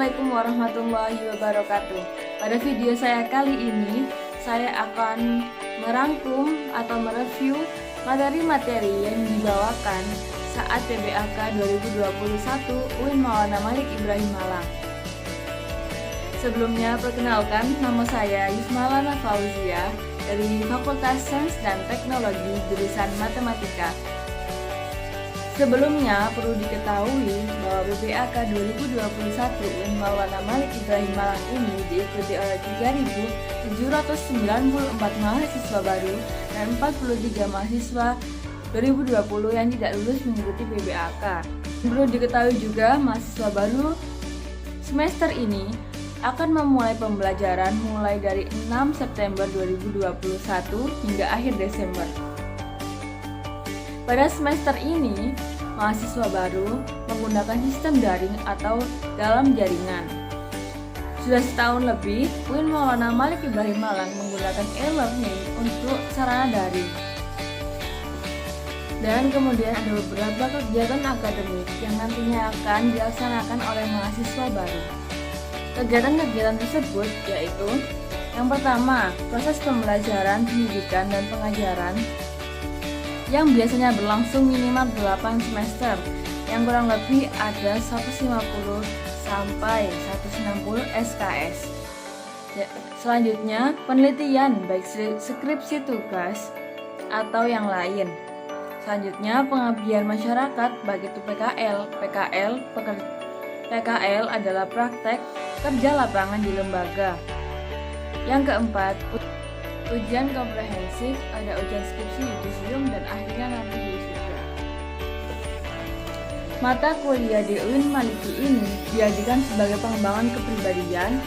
Assalamualaikum warahmatullahi wabarakatuh. Pada video saya kali ini, saya akan merangkum atau mereview materi-materi yang dibawakan saat PBAK 2021 UIN Maulana Malik Ibrahim Malang. Sebelumnya, perkenalkan, nama saya Yusmalana Fauzia dari Fakultas Sains dan Teknologi jurusan Matematika. Sebelumnya, perlu diketahui bahwa PBAK 2021 UIN Maulana Malik Ibrahim Malang ini diikuti oleh 3.794 mahasiswa baru dan 43 mahasiswa 2020 yang tidak lulus mengikuti PBAK. Perlu diketahui juga, mahasiswa baru semester ini akan memulai pembelajaran mulai dari 6 September 2021 hingga akhir Desember. Pada semester ini, mahasiswa baru menggunakan sistem daring atau dalam jaringan. Sudah setahun lebih, UIN Maulana Malik Ibrahim Malang menggunakan e-learning untuk sarana daring. Dan kemudian ada beberapa kegiatan akademik yang nantinya akan dilaksanakan oleh mahasiswa baru. Kegiatan-kegiatan tersebut yaitu: yang pertama, proses pembelajaran, pendidikan, dan pengajaran yang biasanya berlangsung minimal 8 semester, yang kurang lebih ada 150 sampai 160 SKS. Selanjutnya, penelitian baik skripsi tugas atau yang lain. Selanjutnya, pengabdian masyarakat baik itu PKL. PKL adalah praktek kerja lapangan di lembaga. Yang keempat, ujian komprehensif, ada ujian skripsi, yudisium, dan akhirnya nanti wisuda. Mata kuliah di UIN Maliki ini dijadikan sebagai pengembangan kepribadian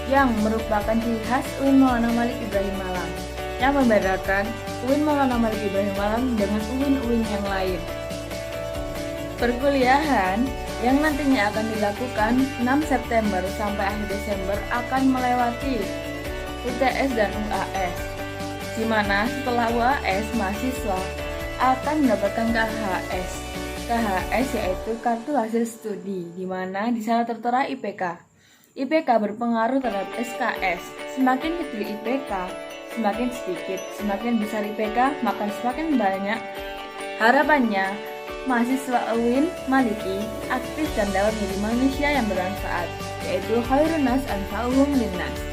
yang merupakan ciri khas UIN Maulana Malik Ibrahim Malang, yang membedakan UIN Maulana Malik Ibrahim Malang dengan UIN-UIN yang lain. Perkuliahan yang nantinya akan dilakukan 6 September sampai akhir Desember akan melewati UTS dan UAS, di mana setelah UAS mahasiswa akan mendapatkan KHS. KHS yaitu kartu hasil studi, di mana di sana tertera IPK. IPK berpengaruh terhadap SKS. Semakin kecil IPK, semakin sedikit. Semakin besar IPK, maka semakin banyak. Harapannya, mahasiswa UIN Maliki aktif dan dapat menjadi manusia yang bermanfaat, yaitu khairun nas anfa'uhum linnas.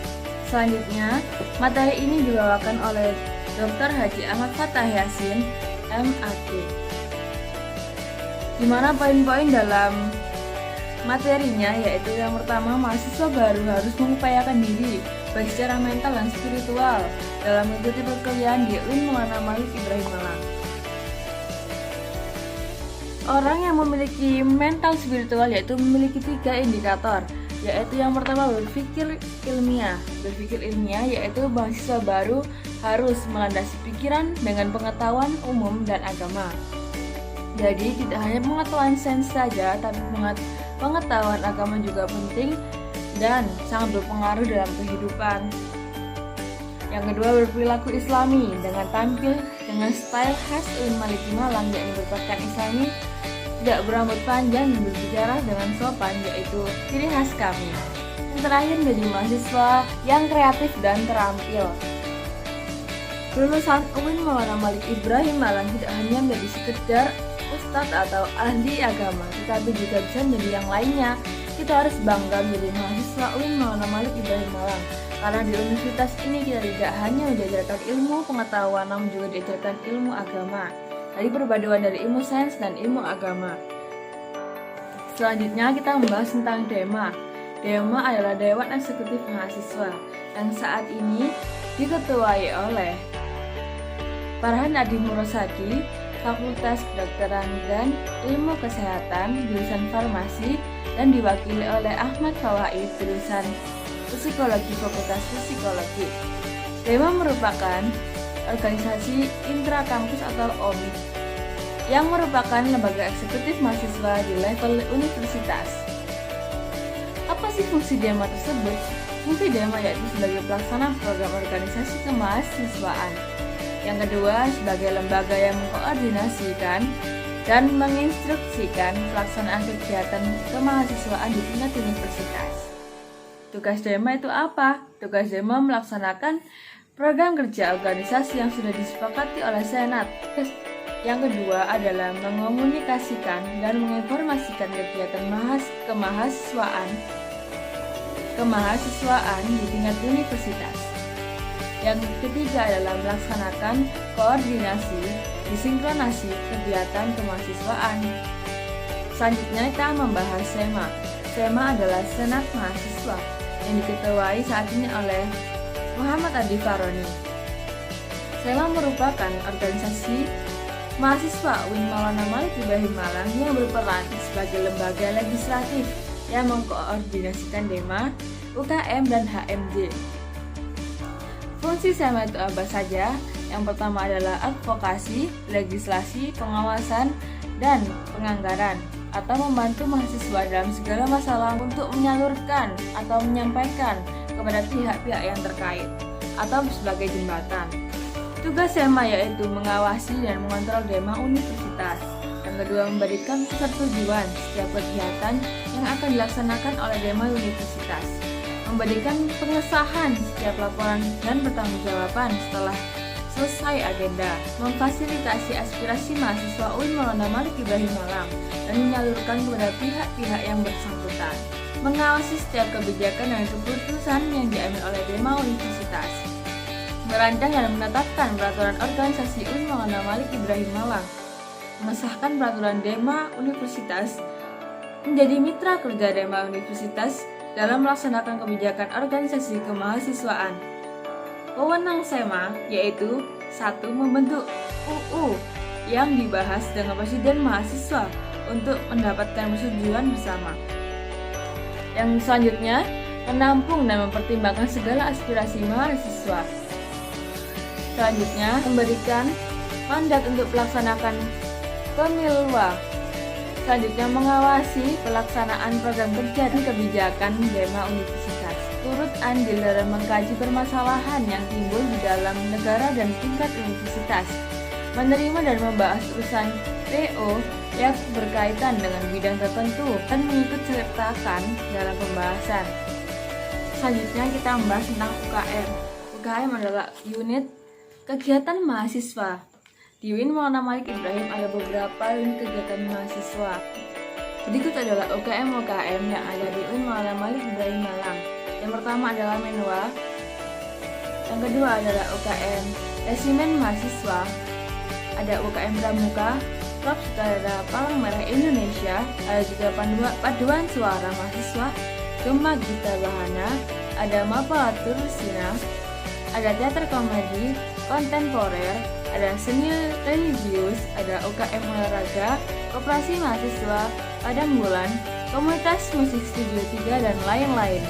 Selanjutnya, materi ini dibawakan oleh Dr. Haji Ahmad Fathah Yasin, MAG. Di mana poin-poin dalam materinya yaitu: yang pertama, mahasiswa baru harus mengupayakan diri baik secara mental dan spiritual dalam mengikuti perkuliahan di UIN Maulana Malik Ibrahim Malang. Orang yang memiliki mental spiritual yaitu memiliki 3 indikator, yaitu yang pertama, berpikir ilmiah. Berpikir ilmiah yaitu mahasiswa baru harus melandasi pikiran dengan pengetahuan umum dan agama. Jadi tidak hanya pengetahuan sains saja, tapi pengetahuan agama juga penting dan sangat berpengaruh dalam kehidupan. Yang kedua, berperilaku islami dengan tampil dengan style khas UIN Maliki Malang, yakni berpakaian islami, tidak berambut panjang dan berbicara dengan sopan, yaitu ciri khas kami. Yang terakhir, menjadi mahasiswa yang kreatif dan terampil. Lulusan UIN Maulana Malik Ibrahim Malang tidak hanya menjadi sekedar ustadz atau ahli agama, tetapi juga bisa menjadi yang lainnya. Kita harus bangga menjadi mahasiswa UIN Maulana Malik Ibrahim Malang, karena di universitas ini kita tidak hanya diajarkan ilmu pengetahuan, namun juga diajarkan ilmu agama, dari perpaduan dari ilmu sains dan ilmu agama. Selanjutnya kita membahas tentang DEMA. DEMA adalah Dewan Eksekutif Mahasiswa yang saat ini diketuai oleh Farhan Adi Murosadi, Fakultas Kedokteran dan Ilmu Kesehatan, jurusan Farmasi, dan diwakili oleh Ahmad Fawaid, jurusan Psikologi, Fakultas Psikologi. DEMA merupakan organisasi intrakampus atau OMI yang merupakan lembaga eksekutif mahasiswa di level universitas. Apa sih fungsi DEMA tersebut? Fungsi DEMA yaitu sebagai pelaksana program organisasi kemahasiswaan. Yang kedua, sebagai lembaga yang mengkoordinasikan dan menginstruksikan pelaksanaan kegiatan kemahasiswaan di tingkat universitas. Tugas Dema itu apa? Tugas Dema melaksanakan program kerja organisasi yang sudah disepakati oleh Senat. Yang kedua adalah mengomunikasikan dan menginformasikan kegiatan kemahasiswaan di tingkat universitas. Yang ketiga adalah melaksanakan koordinasi, disinkronasi kegiatan kemahasiswaan. Selanjutnya kita membahas SEMA. SEMA adalah Senat Mahasiswa yang diketuai saat ini oleh Muhammad Adi Faroni. SEMA merupakan organisasi mahasiswa UIN Maulana Malik Ibrahim Malang yang berperan sebagai lembaga legislatif yang mengkoordinasikan Dema, UKM, dan HMJ. Fungsi SEMA itu apa saja? Yang pertama adalah advokasi, legislasi, pengawasan, dan penganggaran, atau membantu mahasiswa dalam segala masalah untuk menyalurkan atau menyampaikan kepada pihak-pihak yang terkait, atau sebagai jembatan. Tugas SEMA yaitu mengawasi dan mengontrol Dema Universitas. Yang kedua, memberikan pusat tujuan setiap kegiatan yang akan dilaksanakan oleh Dema Universitas. Memberikan pengesahan setiap laporan dan pertanggungjawaban setelah selesai agenda. Memfasilitasi aspirasi mahasiswa UIN Maulana Malik Ibrahim Malang dan menyalurkan kepada pihak-pihak yang bersangkutan. Mengawasi setiap kebijakan dan keputusan yang diambil oleh Dema Universitas. Merancang dan menetapkan peraturan organisasi UIN Maulana Malik Ibrahim Malang. Mengesahkan peraturan Dema Universitas menjadi mitra kerja Dema Universitas dalam melaksanakan kebijakan organisasi kemahasiswaan. Wewenang SEMA yaitu 1. Membentuk UU yang dibahas dengan presiden mahasiswa untuk mendapatkan persetujuan bersama. Yang selanjutnya, menampung dan mempertimbangkan segala aspirasi mahasiswa. Selanjutnya, memberikan mandat untuk melaksanakan pemilwa. Selanjutnya, mengawasi pelaksanaan program kerja dan kebijakan Dema Universitas. Turut andil dalam mengkaji permasalahan yang timbul di dalam negara dan tingkat universitas. Menerima dan membahas urusan PO yang berkaitan dengan bidang tertentu dan mengikut sertakan dalam pembahasan. Selanjutnya kita membahas tentang UKM. UKM adalah unit kegiatan mahasiswa. Di UIN Maulana Malik Ibrahim ada beberapa unit kegiatan mahasiswa. Berikut adalah UKM-UKM yang ada di UIN Maulana Malik Ibrahim Malang. Yang pertama adalah Menwa. Yang kedua adalah UKM Resimen Mahasiswa. Ada UKM Pramuka, Klub Sutradara Palang Merah Indonesia. Ada juga Paduan Suara Mahasiswa, Gema Gita Bahana. Ada Mapalatur Sina. Ada Teater Komedi Kontemporer. Ada Seni Religius. Ada UKM Olahraga, Koperasi Mahasiswa, Padang Bulan, Komunitas Musik Studio 3, dan lain-lain.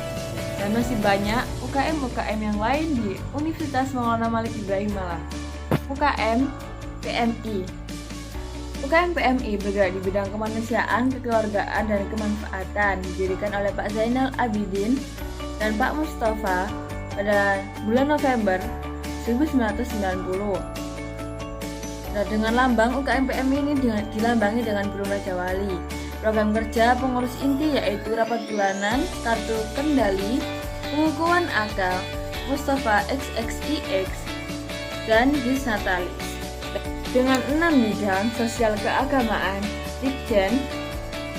Dan masih banyak UKM-UKM yang lain di Universitas Maulana Malik Ibrahim Malang. UKM PMI. UKM PMI bergerak di bidang kemanusiaan, kekeluargaan, dan kemanfaatan. Didirikan oleh Pak Zainal Abidin dan Pak Mustafa pada bulan November 1990. Nah, dengan lambang UKM PMI ini dilambangi dengan burung Raja Wali. Program kerja pengurus inti yaitu rapat bulanan, kartu kendali, pengukuhan akal, Mustafa XXIX, dan Gis Natalis. Dengan 6 bidang: sosial keagamaan, Ditjen,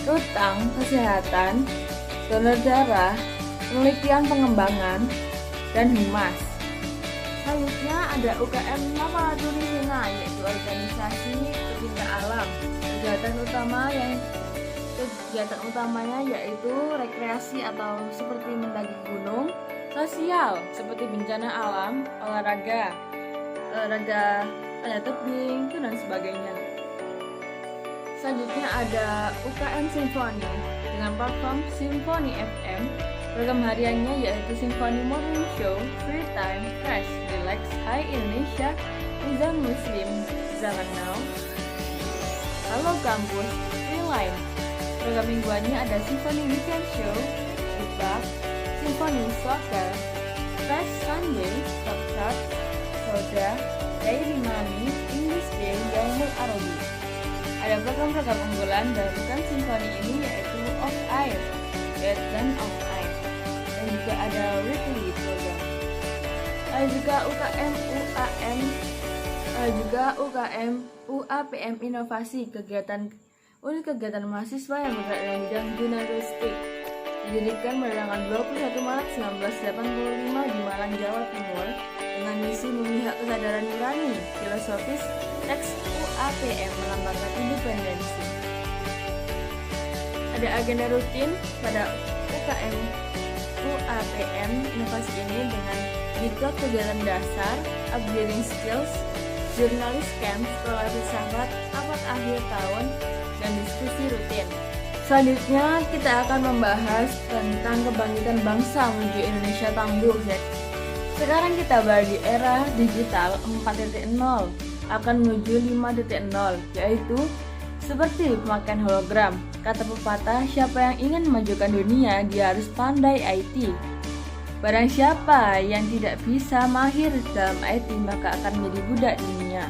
utang, kesehatan, donor darah, penelitian pengembangan, dan humas. Selanjutnya ada UKM Mapalatur Sina, yaitu organisasi pecinta alam. Kegiatan utamanya yaitu rekreasi atau seperti mendaki gunung, sosial seperti bencana alam, olahraga panjat tebing, dan sebagainya. Selanjutnya ada UKM Simfoni dengan platform Simfoni FM. Program hariannya yaitu Simfoni Morning Show, Free Time, Fresh, Relax, Hai Indonesia, Nizam Muslim, Zaman Now, Halo Kampus, Free Line. Program mingguannya ada Simfoni Weekend Show, Feedback, Simfoni Soccer, Fresh Sunday, Top Chart, Soda, Daily Money, English Day, Yaumul Arabi. Ada program-program unggulan dalam bukan simfoni ini yaitu Of Air, dan Of Air, dan juga ada weekly program. Ada juga UKM UAPM Inovasi, unit kegiatan mahasiswa yang bergerak dalam bidang jurnalistik, didirikan pada tanggal 21 Maret 1985 di Malang, Jawa Timur dengan misi memihak kesadaran nurani filosofis. Teks UAPM melambangkan independensi. Ada agenda rutin pada UKM UAPM Inovasi ini dengan diklat kegiatan dasar, upgrading skills, jurnalis camp, sekolah filsafat, rapat akhir tahun, dan diskusi rutin. Selanjutnya kita akan membahas tentang kebangkitan bangsa menuju Indonesia tangguh. Sekarang kita berada di era digital 4.0 akan menuju 5.0, yaitu seperti pemakaian hologram. Kata pepatah, siapa yang ingin memajukan dunia, dia harus pandai IT. Barang siapa yang tidak bisa mahir dalam IT, maka akan menjadi budak dunia.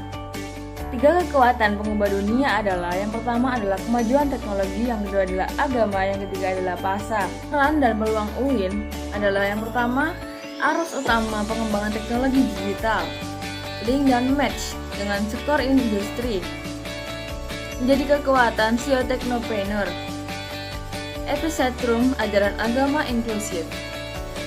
3 kekuatan pengubah dunia adalah: yang pertama adalah kemajuan teknologi, yang kedua adalah agama, yang ketiga adalah pasar. Peran dan peluang UIN adalah: yang pertama, arus utama pengembangan teknologi digital, link dan match dengan sektor industri, menjadi kekuatan SEO Technopreneur. Epicentrum ajaran agama inklusif.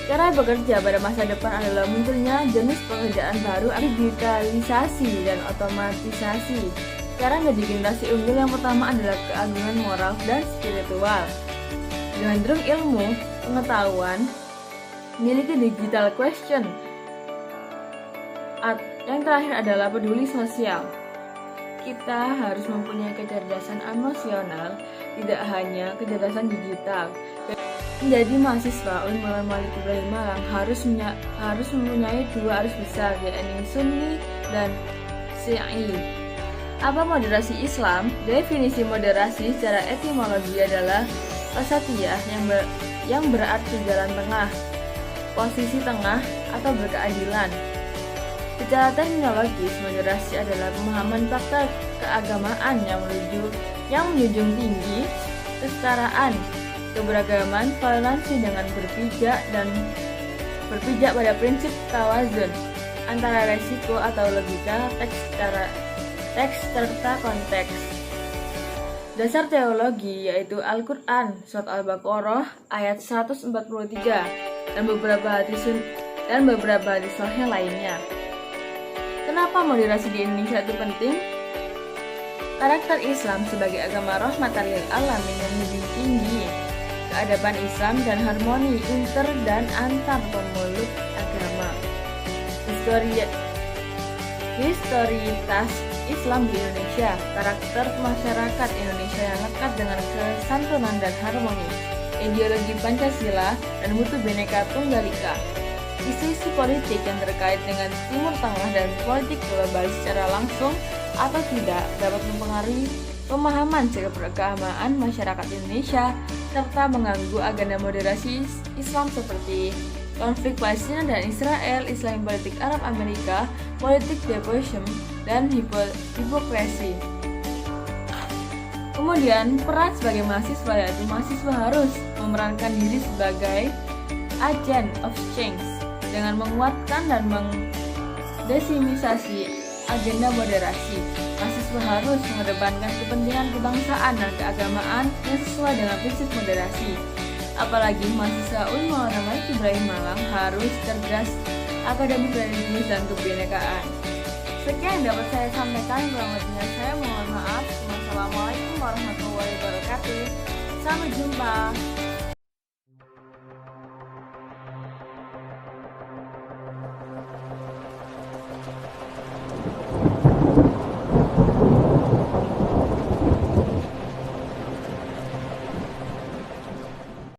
Cara bekerja pada masa depan adalah munculnya jenis pekerjaan baru, digitalisasi dan otomatisasi. Cara menjadi generasi unggul yang pertama adalah keagungan moral dan spiritual. Gandrung ilmu, pengetahuan, memiliki digital question. Yang terakhir adalah peduli sosial. Kita harus mempunyai kecerdasan emosional, tidak hanya kecerdasan digital. Menjadi mahasiswa, UIN Muhammad Malik Ibrahim Malang harus mempunyai 2 arus besar, yaitu Sunni dan Syi'i. Apa moderasi Islam? Definisi moderasi secara etimologi adalah wasatiyah yang berarti jalan tengah, posisi tengah atau berkeadilan. Secara terminologis, moderasi adalah pemahaman fakta keagamaan yang menjunjung tinggi kesetaraan, keberagaman, toleransi dengan berpijak pada prinsip tawazun antara resiko atau logika, teks serta konteks. Dasar teologi yaitu Al-Quran, surat Al-Baqarah ayat 143 dan beberapa hadis sahih lainnya. Kenapa moderasi di Indonesia itu penting? Karakter Islam sebagai agama rahmatan lil alamin yang lebih tinggi, keadaban Islam dan harmoni inter dan antar pemeluk agama. Historitas Islam di Indonesia. Karakter masyarakat Indonesia yang lekat dengan kesantunan dan harmoni, ideologi Pancasila dan mutu Bhinneka Tunggal Ika. Isu-isu politik yang terkait dengan Timur Tengah dan politik global secara langsung atau tidak dapat mempengaruhi pemahaman keberagamaan masyarakat Indonesia serta mengganggu agenda moderasi Islam seperti konflik Palestina dan Israel, Islam politik Arab Amerika, politik devotion, dan hipokrasi. Kemudian peran sebagai mahasiswa, yaitu mahasiswa harus memerankan diri sebagai agent of change dengan menguatkan dan mendesimisasi agenda moderasi. Mahasiswa harus mengedepankan kepentingan kebangsaan dan keagamaan yang sesuai dengan prinsip moderasi. Apalagi mahasiswa UIN Maulana Malik Ibrahim Malang harus cerdas, akademis, religius, dan kebinekaan. Sekian yang dapat saya sampaikan, kurang lebihnya saya mohon maaf. Wassalamualaikum warahmatullahi wabarakatuh. Sampai jumpa.